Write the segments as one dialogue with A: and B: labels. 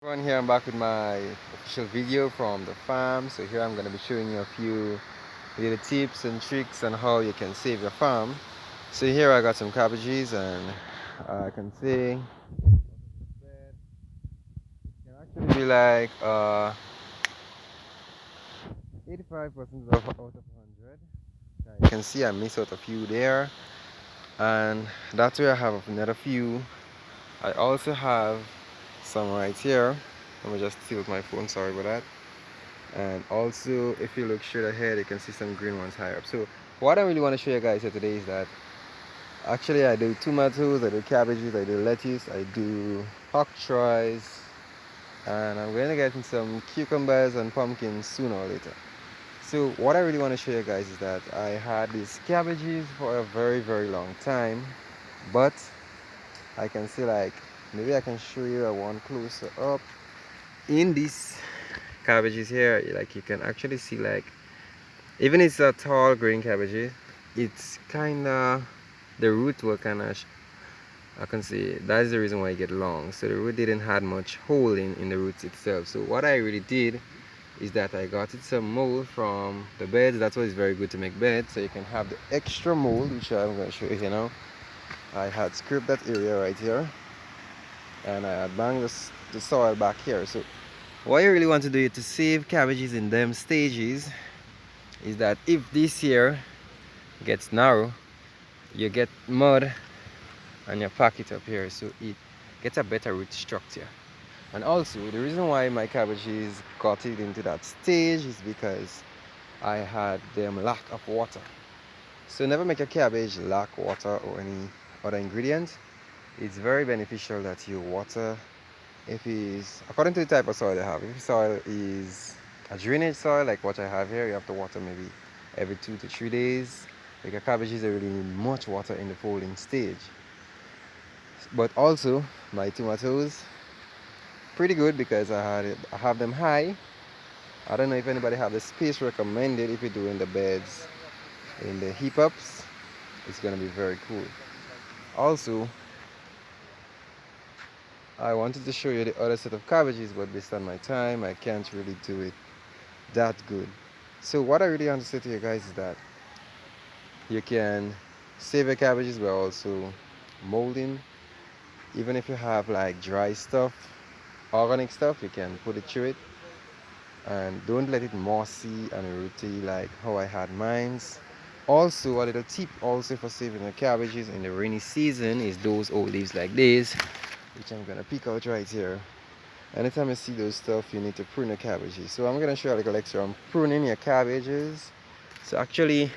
A: Everyone, here I'm back with my official video from the farm. So here I'm going to be showing you a few little tips and tricks on how you can save your farm. So here I got some cabbages, and I can see it can actually be like 85% of out of 100. You can see I missed out a few there, and that's where I have another few. I also have some right here. Let me just tilt my phone, sorry about that. And also, if you look straight ahead, you can see some green ones higher up. So what I really want to show you guys here today is that actually I do tomatoes, I do cabbages, I do lettuce, I do octroys, and I'm going to get in some cucumbers and pumpkins sooner or later. So what I really want to show you guys is that I had these cabbages for a very long time, but I can see, like, maybe I can show you a one closer up. In these cabbages here, like, you can actually see, like, even it's a tall green cabbage, it's kind of, the root will kind of, I can see that's the reason why it get long. So the root didn't have much hole in the roots itself. So what I really did is that I got it some mold from the beds. That's why it's very good to make beds, so you can have the extra mold, which I'm going to show you here now. I had scraped that area right here, and I had banged the soil back here. So what you really want to do to save cabbages in them stages is that if this here gets narrow, you get mud and you pack it up here, so it gets a better root structure. And also, the reason why my cabbages got it into that stage is because I had them lack of water. So never make a cabbage lack water or any other ingredient. It's very beneficial that you water. If it's according to the type of soil you have, if the soil is a drainage soil like what I have here, you have to water maybe every 2 to 3 days, because cabbages they really need much water in the folding stage. But also my tomatoes pretty good because I have them high. I don't know if anybody have the space recommended. If you're doing the beds in the heap ups, it's gonna be very cool. Also, I wanted to show you the other set of cabbages, but based on my time I can't really do it that good. So what I really want to say to you guys is that you can save your cabbages by also molding. Even if you have like dry stuff, organic stuff, you can put it through it, and don't let it mossy and rooty like how I had mines. Also, a little tip also for saving the cabbages in the rainy season is those old leaves like this, which I'm gonna pick out right here. Anytime you see those stuff, you need to prune the cabbages. So I'm gonna show you a little extra on pruning your cabbages. So actually,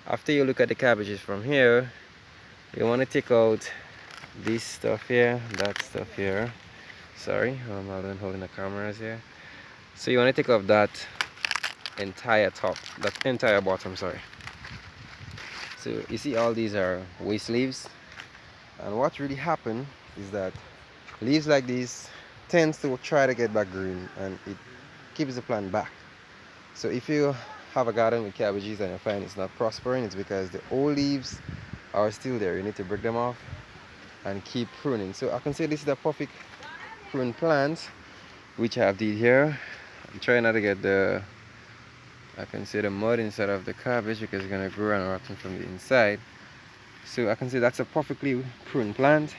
A: after you look at the cabbages from here, you want to take out this stuff here, that stuff here. Sorry, I'm holding the cameras here. So you want to take off that entire top, that entire bottom, sorry. So you see all these are waste leaves, and what really happened is that leaves like this tends to try to get back green, and it keeps the plant back. So if you have a garden with cabbages and you find it's not prospering, it's because the old leaves are still there. You need to break them off and keep pruning. So I can say this is the perfect prune plant, which I have did here. I'm trying not to get I can say the mud inside of the cabbage because it's gonna grow and rotten from the inside. So I can say that's a perfectly pruned plant,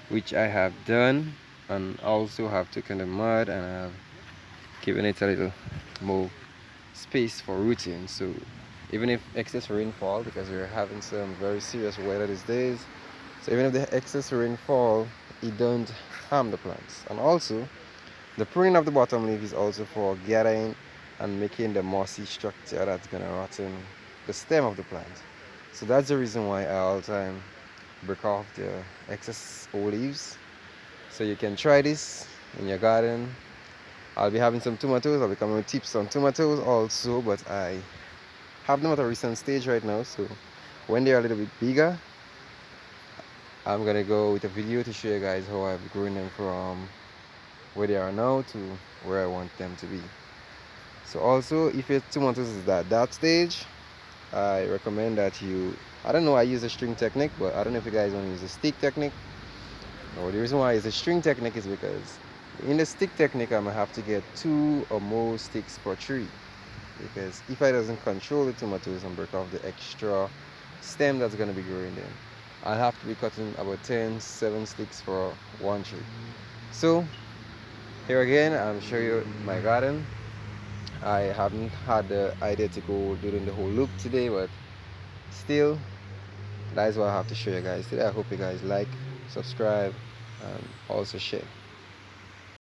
A: which I have done, and also have taken the mud and I have given it a little more space for rooting. So even if excess rainfall, because we're having some very serious weather these days, so even if the excess rainfall, it don't harm the plants. And also the pruning of the bottom leaf is also for gathering and making the mossy structure that's gonna rotten the stem of the plant. So that's the reason why I all the time break off the excess old leaves. So you can try this in your garden. I'll be having some tomatoes. I'll be coming with tips on tomatoes also, but I have them at a recent stage right now. So when they're a little bit bigger, I'm gonna go with a video to show you guys how I've grown them from where they are now to where I want them to be. So also, if your tomatoes is at that stage, I recommend that I don't know, I use a string technique, but I don't know if you guys want to use a stick technique. No, the reason why I use a string technique is because In the stick technique, I'm gonna have to get 2 or more sticks per tree, because if I doesn't control the tomatoes and break off the extra stem that's gonna be growing then, I'll have to be cutting about 7 sticks for one tree. So here again, I'm showing you my garden. I haven't had the idea to go doing the whole loop today, but still, that is what I have to show you guys today. I hope you guys like, subscribe, and also share.